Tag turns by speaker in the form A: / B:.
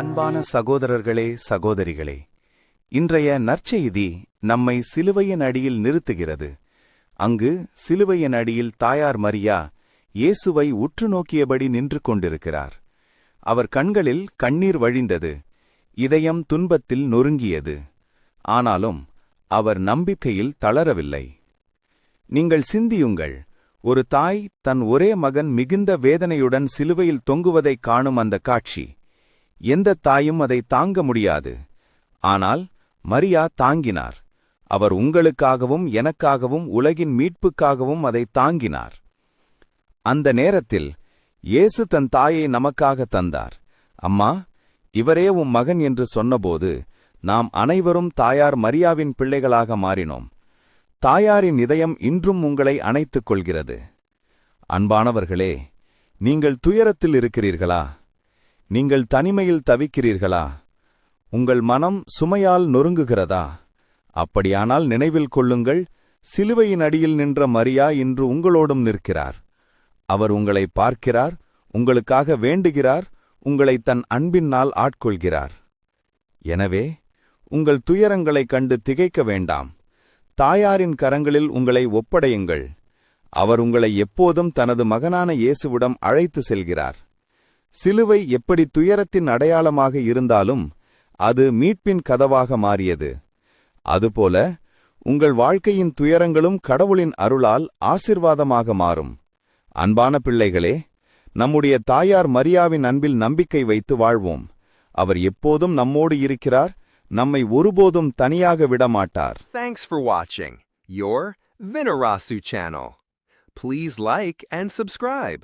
A: அன்பான சகோதரர்களே சகோதரிகளே, இன்றைய நற்செய்தி நம்மை சிலுவையின் அடியில் நிறுத்துகிறது. அங்கு சிலுவையின் அடியில் தாயார் மரியா இயேசுவை உற்று நோக்கியபடி நின்று கொண்டிருக்கிறார். அவர் கண்களில் கண்ணீர் வழிந்தது, இதயம் துன்பத்தில் நொறுங்கியது. ஆனாலும் அவர் நம்பிக்கையில் தளரவில்லை. நீங்கள் சிந்தியுங்கள், ஒரு தாய் தன் ஒரே மகன் மிகுந்த வேதனையுடன் சிலுவையில் தொங்குவதைக் காணும் அந்த காட்சி. எந்த தாயும் அதை தாங்க முடியாது. ஆனால் மரியா தாங்கினார். அவர் உங்களுக்காகவும் எனக்காகவும் உலகின் மீட்புக்காகவும் அதை தாங்கினார். அந்த நேரத்தில் இயேசு தன் தாயை நமக்காக தந்தார். அம்மா, இவரே உம் மகன் என்று சொன்னபோது நாம் அனைவரும் தாயார் மரியாவின் பிள்ளைகளாக மாறினோம். தாயாரின் இதயம் இன்றும் உங்களை அணைத்துக் கொள்கிறது. அன்பானவர்களே, நீங்கள் துயரத்தில் இருக்கிறீர்களா? நீங்கள் தனிமையில் தவிக்கிறீர்களா? உங்கள் மனம் சுமையால் நொறுங்குகிறதா? அப்படியானால் நினைவில் கொள்ளுங்கள், சிலுவையின் அடியில் நின்ற மரியா இன்று உங்களோடும் நிற்கிறார். அவர் உங்களை பார்க்கிறார், உங்களுக்காக வேண்டுகிறார், உங்களை தன் அன்பினால் ஆட்கொள்கிறார். எனவே உங்கள் துயரங்களைக் கண்டு திகைக்க வேண்டாம். தாயாரின் கரங்களில் உங்களை ஒப்படையுங்கள். அவர் உங்களை எப்போதும் தனது மகனான இயேசுவிடம் அழைத்து செல்கிறார். சிலுவை எப்படி துயரத்தின் அடையாளமாக இருந்தாலும் அது மீட்பின் கதவாக மாறியது. அதுபோல உங்கள் வாழ்க்கையின் துயரங்களும் கடவுளின் அருளால் ஆசிர்வாதமாக மாறும். அன்பான பிள்ளைகளே, நம்முடைய தாயார் மரியாவின் அன்பில் நம்பிக்கை வைத்து வாழ்வோம். அவர் எப்போதும் நம்மோடு இருக்கிறார், நம்மை ஒருபோதும் தனியாக விடமாட்டார்.
B: Thanks for watching your Vinarasu channel. Please like and subscribe.